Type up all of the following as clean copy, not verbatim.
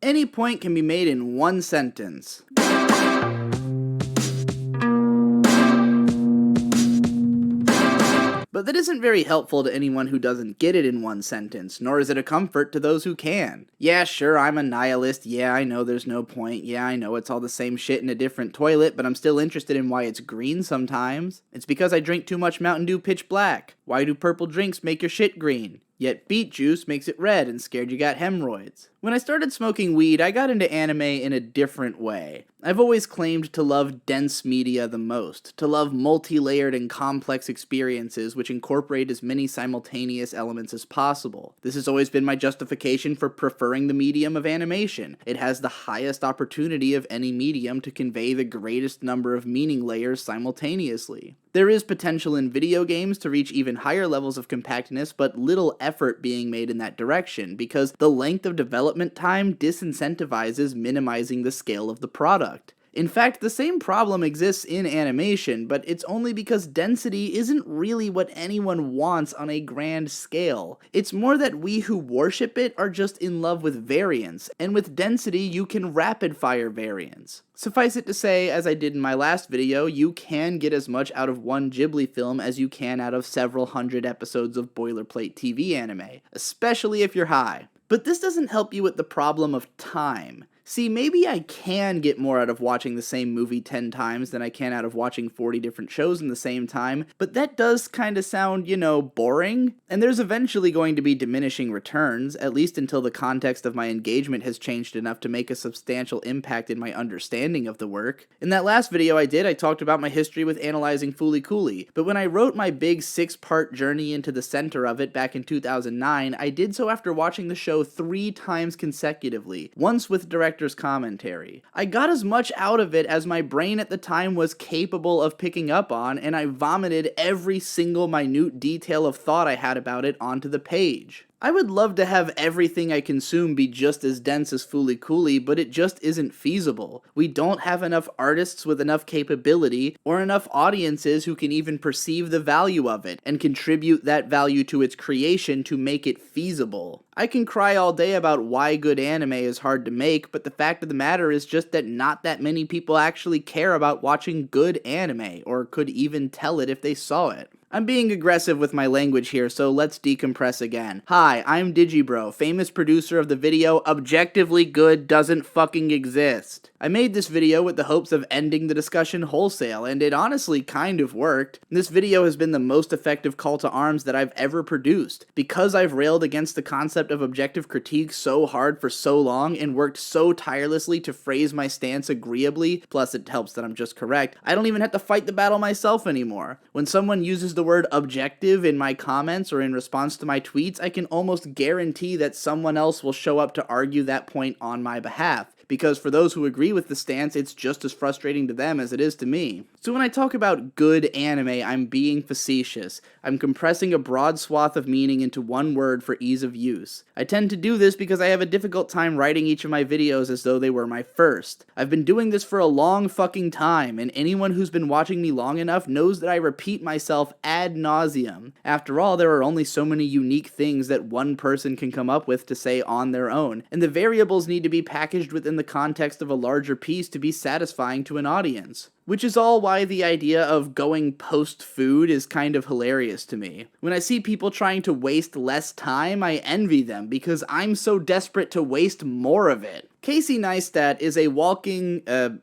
Any point can be made in one sentence. But that isn't very helpful to anyone who doesn't get it in one sentence, nor is it a comfort to those who can. Yeah, sure, I'm a nihilist, yeah, I know there's no point, yeah, I know it's all the same shit in a different toilet, but I'm still interested in why it's green sometimes. It's because I drink too much Mountain Dew Pitch Black. Why do purple drinks make your shit green? Yet beet juice makes it red and scared you got hemorrhoids. When I started smoking weed, I got into anime in a different way. I've always claimed to love dense media the most, to love multi-layered and complex experiences which incorporate as many simultaneous elements as possible. This has always been my justification for preferring the medium of animation. It has the highest opportunity of any medium to convey the greatest number of meaning layers simultaneously. There is potential in video games to reach even higher levels of compactness, but little effort being made in that direction, because the length of development time disincentivizes minimizing the scale of the product. In fact, the same problem exists in animation, but it's only because density isn't really what anyone wants on a grand scale. It's more that we who worship it are just in love with variance, and with density you can rapid-fire variance. Suffice it to say, as I did in my last video, you can get as much out of one Ghibli film as you can out of several hundred episodes of boilerplate TV anime, especially if you're high. But this doesn't help you with the problem of time. See, maybe I can get more out of watching the same movie 10 times than I can out of watching 40 different shows in the same time, but that does kinda sound, boring. And there's eventually going to be diminishing returns, at least until the context of my engagement has changed enough to make a substantial impact in my understanding of the work. In that last video I talked about my history with analyzing Fooly Cooly, but when I wrote my big 6-part journey into the center of it back in 2009, I did so after watching the show 3 times consecutively, once with director's commentary. I got as much out of it as my brain at the time was capable of picking up on, and I vomited every single minute detail of thought I had about it onto the page. I would love to have everything I consume be just as dense as Fooly Cooly, but it just isn't feasible. We don't have enough artists with enough capability, or enough audiences who can even perceive the value of it, and contribute that value to its creation to make it feasible. I can cry all day about why good anime is hard to make, but the fact of the matter is just that not that many people actually care about watching good anime, or could even tell it if they saw it. I'm being aggressive with my language here, so let's decompress again. Hi, I'm Digi Bro, famous producer of the video Objectively Good Doesn't Fucking Exist. I made this video with the hopes of ending the discussion wholesale, and it honestly kind of worked. This video has been the most effective call to arms that I've ever produced. Because I've railed against the concept of objective critique so hard for so long, and worked so tirelessly to phrase my stance agreeably, plus it helps that I'm just correct, I don't even have to fight the battle myself anymore. When someone uses the word objective in my comments or in response to my tweets, I can almost guarantee that someone else will show up to argue that point on my behalf. Because for those who agree with the stance, it's just as frustrating to them as it is to me. So when I talk about good anime, I'm being facetious. I'm compressing a broad swath of meaning into one word for ease of use. I tend to do this because I have a difficult time writing each of my videos as though they were my first. I've been doing this for a long fucking time, and anyone who's been watching me long enough knows that I repeat myself ad nauseum. After all, there are only so many unique things that one person can come up with to say on their own, and the variables need to be packaged within the context of a larger piece to be satisfying to an audience. Which is all why the idea of going post-food is kind of hilarious to me. When I see people trying to waste less time, I envy them because I'm so desperate to waste more of it. Casey Neistat is a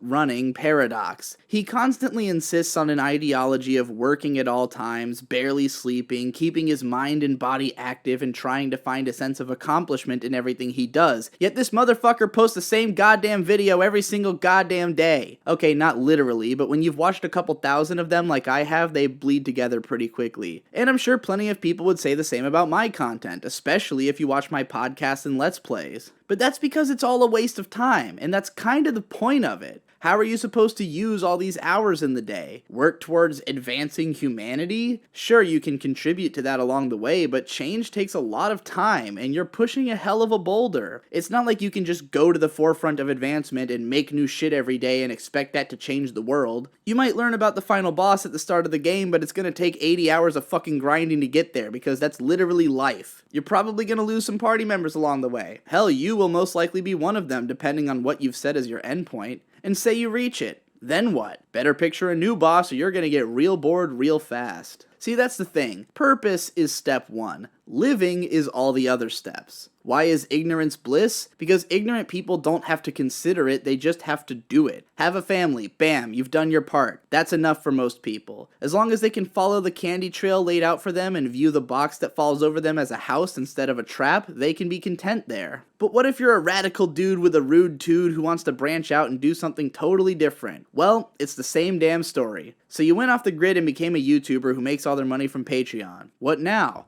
running paradox. He constantly insists on an ideology of working at all times, barely sleeping, keeping his mind and body active, and trying to find a sense of accomplishment in everything he does. Yet this motherfucker posts the same goddamn video every single goddamn day. Okay, not literally, but when you've watched a couple thousand of them like I have, they bleed together pretty quickly. And I'm sure plenty of people would say the same about my content, especially if you watch my podcasts and Let's Plays. But that's because it's all a waste of time, and that's kind of the point of it. How are you supposed to use all these hours in the day? Work towards advancing humanity? Sure, you can contribute to that along the way, but change takes a lot of time, and you're pushing a hell of a boulder. It's not like you can just go to the forefront of advancement and make new shit every day and expect that to change the world. You might learn about the final boss at the start of the game, but it's gonna take 80 hours of fucking grinding to get there, because that's literally life. You're probably gonna lose some party members along the way. Hell, you you will most likely be one of them, depending on what you've set as your endpoint. And say you reach it. Then what? Better picture a new boss or you're gonna get real bored real fast. See, that's the thing. Purpose is step one. Living is all the other steps. Why is ignorance bliss? Because ignorant people don't have to consider it, they just have to do it. Have a family, bam, you've done your part. That's enough for most people. As long as they can follow the candy trail laid out for them and view the box that falls over them as a house instead of a trap, they can be content there. But what if you're a radical dude with a rude tude who wants to branch out and do something totally different? Well, it's the same damn story. So you went off the grid and became a YouTuber who makes all their money from Patreon. What now?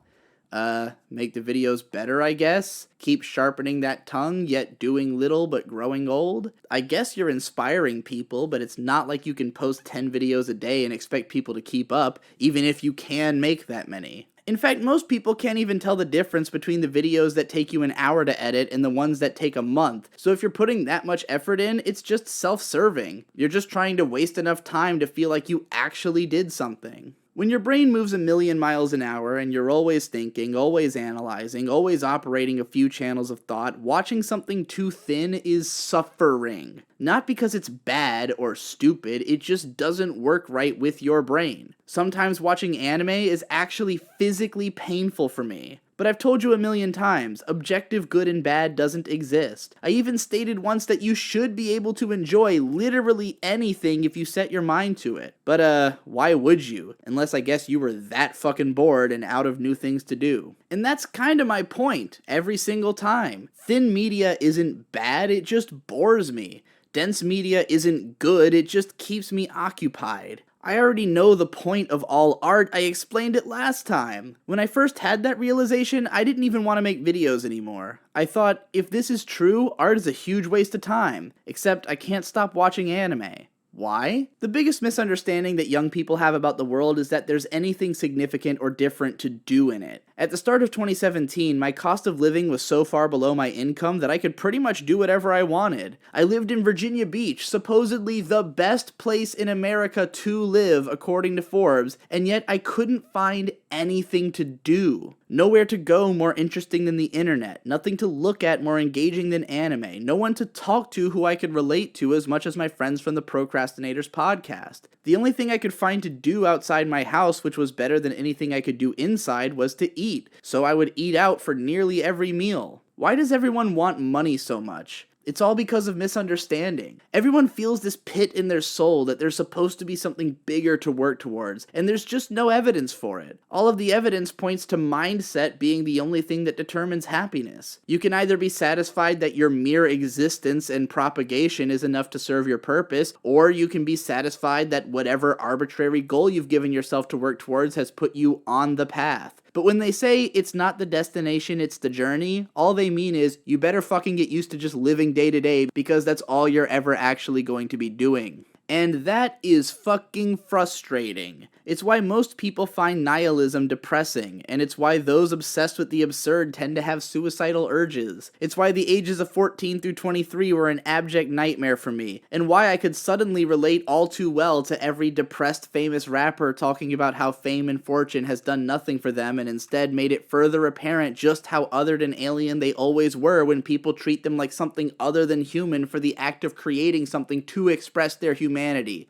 Make the videos better, I guess? Keep sharpening that tongue, yet doing little but growing old? I guess you're inspiring people, but it's not like you can post 10 videos a day and expect people to keep up, even if you can make that many. In fact, most people can't even tell the difference between the videos that take you an hour to edit and the ones that take a month. So if you're putting that much effort in, it's just self-serving. You're just trying to waste enough time to feel like you actually did something. When your brain moves 1,000,000 miles an hour and you're always thinking, always analyzing, always operating a few channels of thought, watching something too thin is suffering. Not because it's bad or stupid, it just doesn't work right with your brain. Sometimes watching anime is actually physically painful for me. But I've told you 1,000,000 times, objective good and bad doesn't exist. I even stated once that you should be able to enjoy literally anything if you set your mind to it. But why would you? Unless I guess you were that fucking bored and out of new things to do. And that's kinda my point, every single time. Thin media isn't bad, it just bores me. Dense media isn't good, it just keeps me occupied. I already know the point of all art, I explained it last time. When I first had that realization, I didn't even want to make videos anymore. I thought, if this is true, art is a huge waste of time. Except I can't stop watching anime. Why? The biggest misunderstanding that young people have about the world is that there's anything significant or different to do in it. At the start of 2017, my cost of living was so far below my income that I could pretty much do whatever I wanted. I lived in Virginia Beach, supposedly the best place in America to live according to Forbes, and yet I couldn't find anything to do. Nowhere to go more interesting than the internet, nothing to look at more engaging than anime, no one to talk to who I could relate to as much as my friends from the Procrastinators podcast. The only thing I could find to do outside my house, which was better than anything I could do inside, was to eat, so I would eat out for nearly every meal. Why does everyone want money so much? It's all because of misunderstanding. Everyone feels this pit in their soul that there's supposed to be something bigger to work towards, and there's just no evidence for it. All of the evidence points to mindset being the only thing that determines happiness. You can either be satisfied that your mere existence and propagation is enough to serve your purpose, or you can be satisfied that whatever arbitrary goal you've given yourself to work towards has put you on the path. But when they say it's not the destination, it's the journey, all they mean is you better fucking get used to just living day to day because that's all you're ever actually going to be doing. And that is fucking frustrating. It's why most people find nihilism depressing, and it's why those obsessed with the absurd tend to have suicidal urges. It's why the ages of 14 through 23 were an abject nightmare for me, and why I could suddenly relate all too well to every depressed famous rapper talking about how fame and fortune has done nothing for them and instead made it further apparent just how othered and alien they always were when people treat them like something other than human for the act of creating something to express their humanity.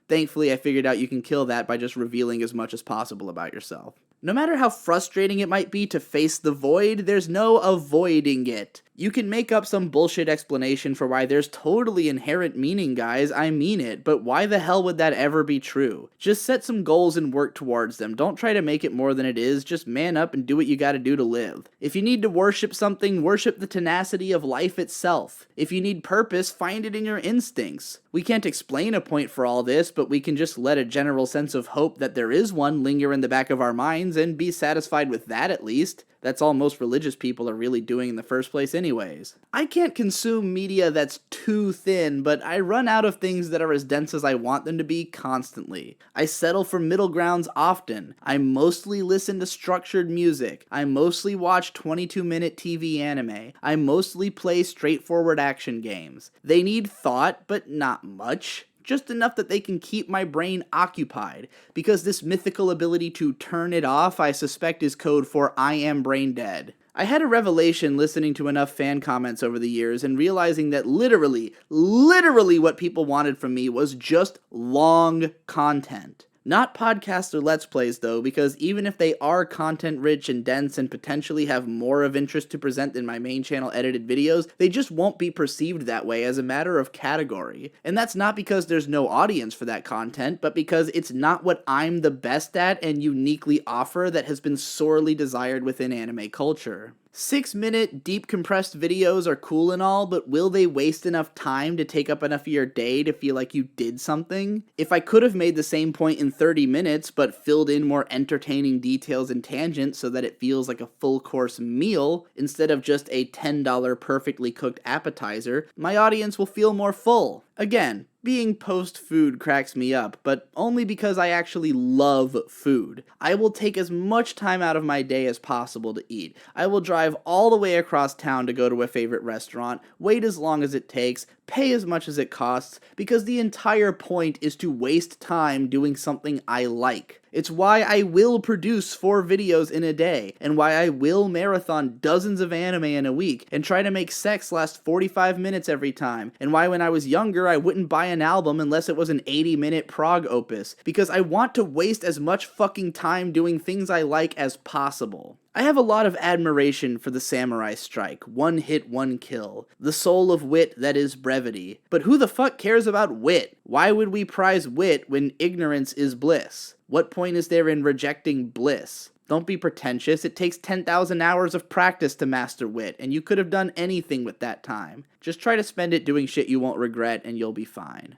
Thankfully, I figured out you can kill that by just revealing as much as possible about yourself. No matter how frustrating it might be to face the void, there's no avoiding it. You can make up some bullshit explanation for why there's totally inherent meaning, guys, I mean it, but why the hell would that ever be true? Just set some goals and work towards them. Don't try to make it more than it is, just man up and do what you gotta do to live. If you need to worship something, worship the tenacity of life itself. If you need purpose, find it in your instincts. We can't explain a point for all this, but we can just let a general sense of hope that there is one linger in the back of our minds and be satisfied with that at least. That's all most religious people are really doing in the first place anyways. I can't consume media that's too thin, but I run out of things that are as dense as I want them to be constantly. I settle for middle grounds often. I mostly listen to structured music. I mostly watch 22-minute TV anime. I mostly play straightforward action games. They need thought, but not much. Just enough that they can keep my brain occupied, because this mythical ability to turn it off I suspect is code for I am brain dead. I had a revelation listening to enough fan comments over the years and realizing that literally what people wanted from me was just long content. Not podcasts or Let's Plays though, because even if they are content rich and dense and potentially have more of interest to present than my main channel edited videos, they just won't be perceived that way as a matter of category. And that's not because there's no audience for that content, but because it's not what I'm the best at and uniquely offer that has been sorely desired within anime culture. 6-minute, deep compressed videos are cool and all, but will they waste enough time to take up enough of your day to feel like you did something? If I could have made the same point in 30 minutes, but filled in more entertaining details and tangents so that it feels like a full course meal, instead of just a $10 perfectly cooked appetizer, my audience will feel more full. Again, being post-food cracks me up, but only because I actually love food. I will take as much time out of my day as possible to eat. I will drive all the way across town to go to a favorite restaurant, wait as long as it takes, pay as much as it costs, because the entire point is to waste time doing something I like. It's why I will produce 4 videos in a day, and why I will marathon dozens of anime in a week, and try to make sex last 45 minutes every time, and why when I was younger I wouldn't buy an album unless it was an 80-minute prog opus, because I want to waste as much fucking time doing things I like as possible. I have a lot of admiration for the samurai strike, one hit, one kill, the soul of wit that is brevity. But who the fuck cares about wit? Why would we prize wit when ignorance is bliss? What point is there in rejecting bliss? Don't be pretentious, it takes 10,000 hours of practice to master wit, and you could have done anything with that time. Just try to spend it doing shit you won't regret and you'll be fine.